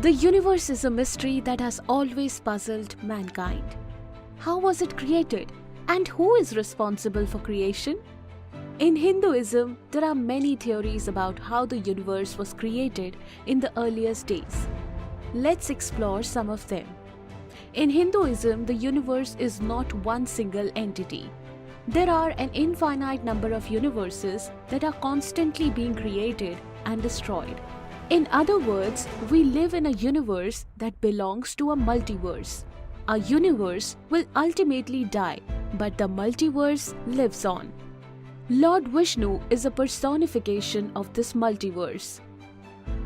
The universe is a mystery that has always puzzled mankind. How was it created? And who is responsible for creation? In Hinduism, there are many theories about how the universe was created in the earliest days. Let's explore some of them. In Hinduism, the universe is not one single entity. There are an infinite number of universes that are constantly being created and destroyed. In other words, we live in a universe that belongs to a multiverse. A universe will ultimately die, but the multiverse lives on. Lord Vishnu is a personification of this multiverse.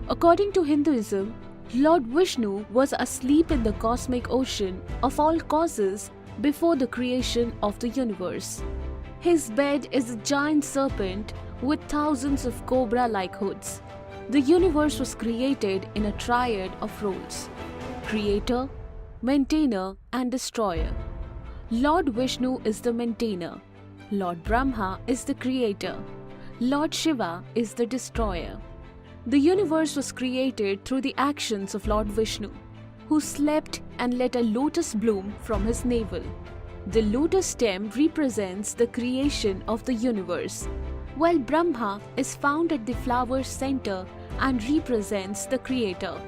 According to Hinduism, Lord Vishnu was asleep in the cosmic ocean of all causes before the creation of the universe. His bed is a giant serpent with thousands of cobra-like hoods. The universe was created in a triad of roles: creator, maintainer, and destroyer. Lord Vishnu is the maintainer. Lord Brahma is the creator. Lord Shiva is the destroyer. The universe was created through the actions of Lord Vishnu, who slept and let a lotus bloom from his navel. The lotus stem represents the creation of the universe, while Brahma is found at the flower's center and represents the creator.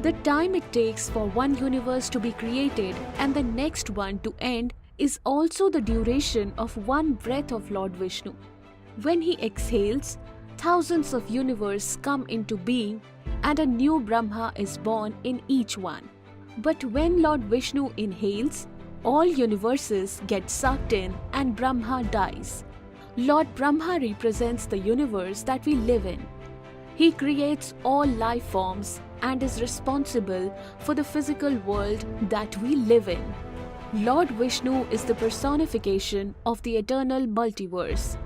The time it takes for one universe to be created and the next one to end is also the duration of one breath of Lord Vishnu. When he exhales, thousands of universes come into being and a new Brahma is born in each one. But when Lord Vishnu inhales, all universes get sucked in and Brahma dies. Lord Brahma represents the universe that we live in. He creates all life forms and is responsible for the physical world that we live in. Lord Vishnu is the personification of the eternal multiverse.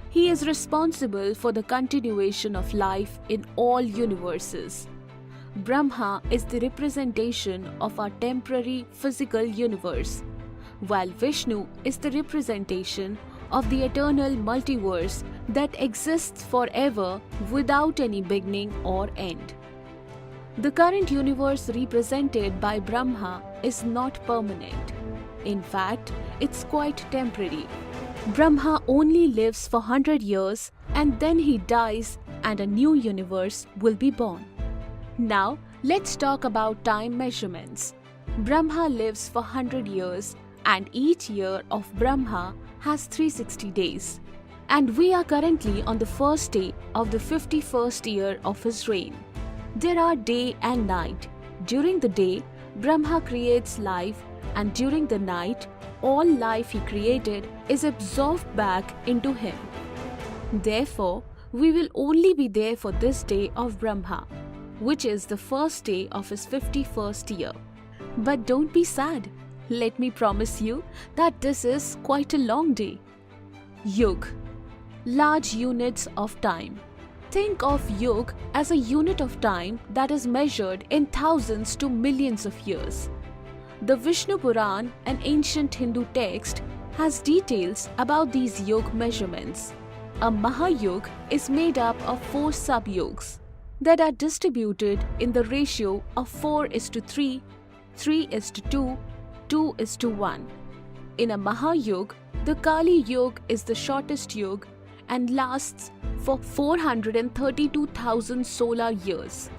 He is responsible for the continuation of life in all universes. Brahma is the representation of our temporary physical universe, while Vishnu is the representation of the eternal multiverse that exists forever without any beginning or end. The current universe represented by Brahma is not permanent. In fact, it's quite temporary. Brahma only lives for 100 years and then he dies and a new universe will be born. Now, let's talk about time measurements. Brahma lives for 100 years and each year of Brahma has 360 days. And we are currently on the first day of the 51st year of his reign. There are day and night. During the day, Brahma creates life, and during the night, all life he created is absorbed back into him. Therefore, we will only be there for this day of Brahma, which is the first day of his 51st year. But don't be sad. Let me promise you that this is quite a long day. Yug, large units of time. Think of Yug as a unit of time that is measured in thousands to millions of years. The Vishnu Puran, an ancient Hindu text, has details about these Yug measurements. A Mahayug is made up of 4 sub-yugs that are distributed in the ratio of 4:3, 3:2, 2:1. In a Mahayug, the Kali Yug is the shortest yug and lasts for 432,000 solar years,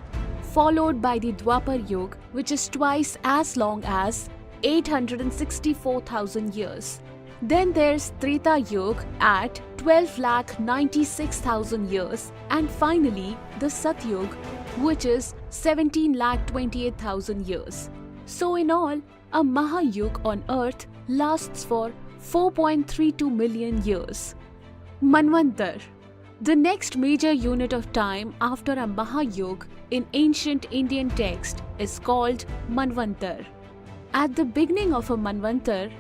followed by the Dwapar Yug, which is twice as long as 864,000 years. Then there's Treta Yug at 12,96,000 years, and finally the Satyug, which is 17,28,000 years. So in all, a Mahayug on Earth lasts for 4.32 million years. Manvantar, the next major unit of time after a Mahayug in ancient Indian text, is called Manvantar. At the beginning of a Manvantar,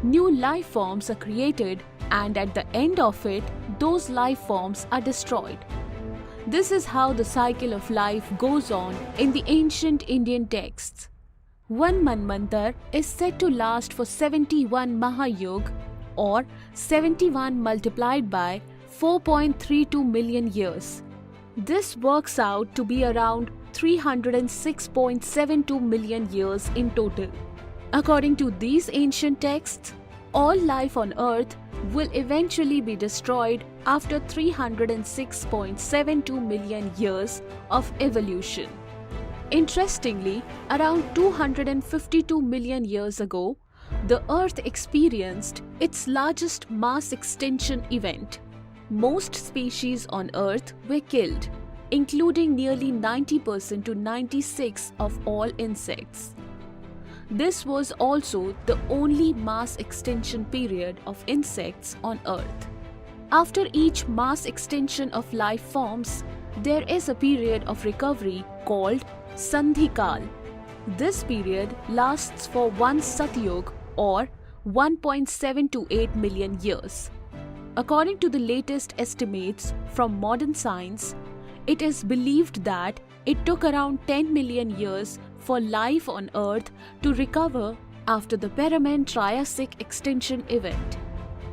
new life forms are created, and at the end of it, those life forms are destroyed. This is how the cycle of life goes on in the ancient Indian texts. One Manvantar is said to last for 71 Mahayug, or 71 multiplied by 4.32 million years. This works out to be around 306.72 million years in total. According to these ancient texts, all life on Earth will eventually be destroyed after 306.72 million years of evolution. Interestingly, around 252 million years ago, the Earth experienced its largest mass extinction event. Most species on Earth were killed, including nearly 90% to 96% of all insects. This was also the only mass extinction period of insects on Earth. After each mass extinction of life forms, there is a period of recovery called Sandhikal. This period lasts for one Satyug or 1.728 million years. According to the latest estimates from modern science, it is believed that it took around 10 million years for life on Earth to recover after the Permian-Triassic extinction event.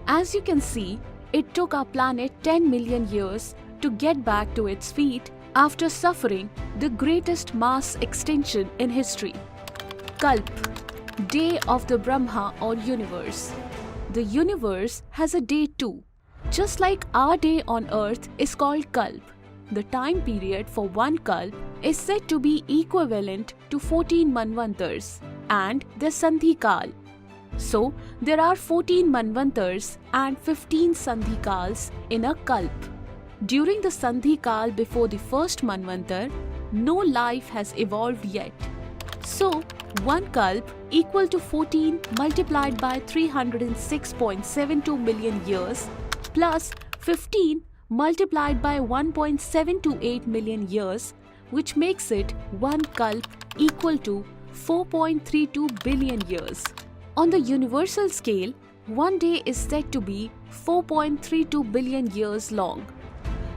As you can see, it took our planet 10 million years to get back to its feet after suffering the greatest mass extinction in history. Kalp, Day of the Brahma or universe. The universe has a day too. Just like our day on Earth is called Kalp, the time period for one Kalp is said to be equivalent to 14 Manvantars and the Sandhikal. So, there are 14 Manvantars and 15 Sandhikals in a Kalp. During the Sandhikal before the first Manvantar, no life has evolved yet. So, one Kalp equal to 14 multiplied by 306.72 million years plus 15 multiplied by 1.728 million years, which makes it one Kalp equal to 4.32 billion years. On the universal scale, one day is said to be 4.32 billion years long.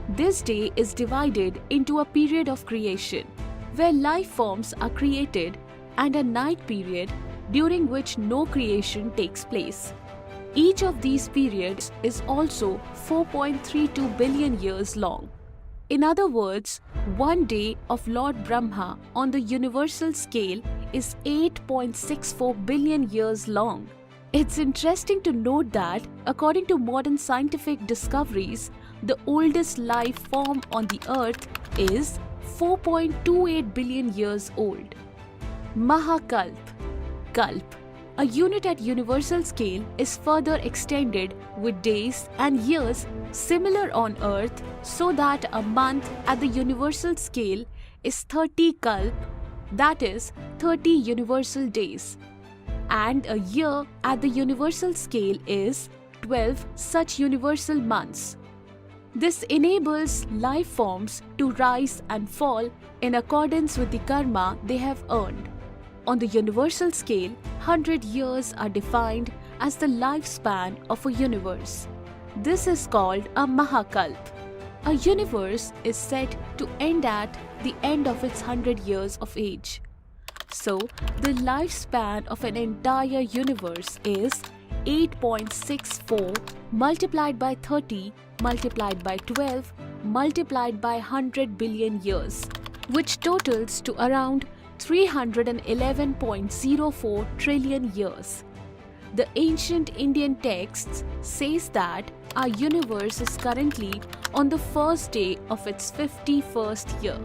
This day is divided into a period of creation, where life forms are created, and a night period during which no creation takes place. Each of these periods is also 4.32 billion years long. In other words, one day of Lord Brahma on the universal scale is 8.64 billion years long. It's interesting to note that, according to modern scientific discoveries, the oldest life form on the Earth is 4.28 billion years old. Mahakalp, Kalp, a unit at universal scale, is further extended with days and years similar on Earth, so that a month at the universal scale is 30 Kalp, that is 30 universal days, and a year at the universal scale is 12 such universal months. This enables life forms to rise and fall in accordance with the karma they have earned. On the universal scale, 100 years are defined as the lifespan of a universe. This is called a Mahakalp. A universe is said to end at the end of its 100 years of age. So, the lifespan of an entire universe is 8.64 multiplied by 30 multiplied by 12 multiplied by 100 billion years, which totals to around 311.04 trillion years. The ancient Indian texts says that our universe is currently on the first day of its 51st year.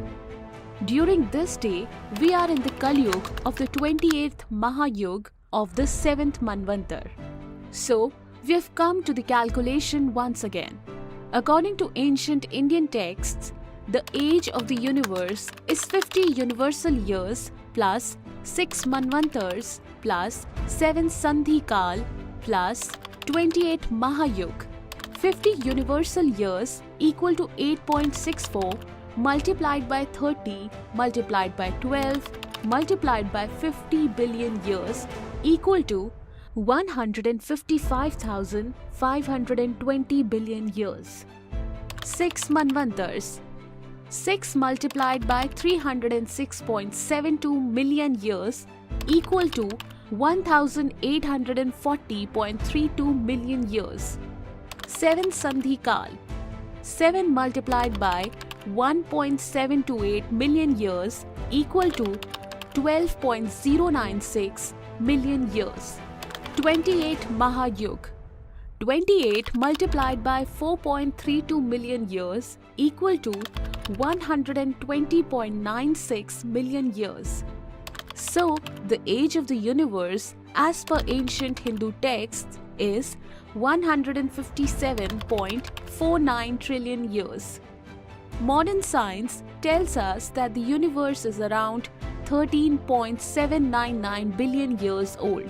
During this day, we are in the Kalyug of the 28th Mahayug of the 7th Manvantar. So, we have come to the calculation once again. According to ancient Indian texts, the age of the universe is 50 universal years plus 6 Manvantars plus 7 Sandhikal plus 28 Mahayug. 50 universal years equal to 8.64 multiplied by 30 multiplied by 12 multiplied by 50 billion years equal to 155,520 billion years. 6 Manvantars. 6 multiplied by 306.72 million years equal to 1840.32 million years. 7 Sandhikal. 7 multiplied by 1.728 million years equal to 12.096 million years. 28 Mahayug. 28 multiplied by 4.32 million years equal to 120.96 million years. So, the age of the universe as per ancient Hindu texts is 157.49 trillion years. Modern science tells us that the universe is around 13.799 billion years old.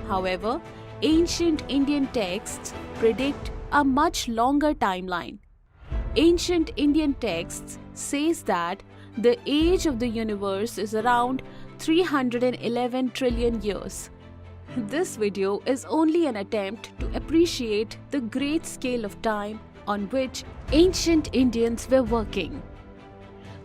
However, ancient Indian texts predict a much longer timeline. Ancient Indian texts says that the age of the universe is around 311 trillion years. This video is only an attempt to appreciate the great scale of time on which ancient Indians were working.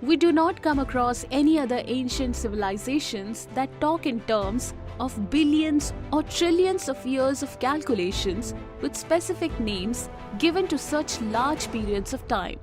We do not come across any other ancient civilizations that talk in terms of billions or trillions of years of calculations with specific names given to such large periods of time.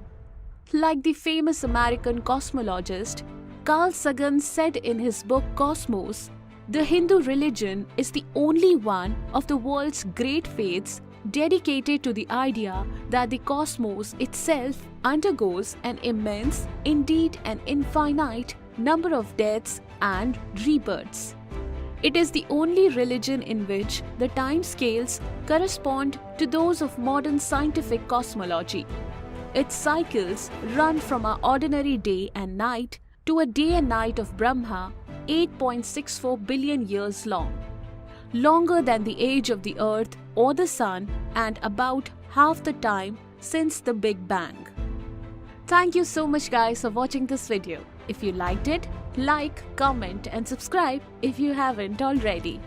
Like the famous American cosmologist Carl Sagan said in his book Cosmos, the Hindu religion is the only one of the world's great faiths dedicated to the idea that the cosmos itself undergoes an immense, indeed an infinite, number of deaths and rebirths. It is the only religion in which the time scales correspond to those of modern scientific cosmology. Its cycles run from our ordinary day and night to a day and night of Brahma, 8.64 billion years long, longer than the age of the Earth or the Sun and about half the time since the Big Bang. Thank you so much guys for watching this video. If you liked it, like, comment and subscribe if you haven't already.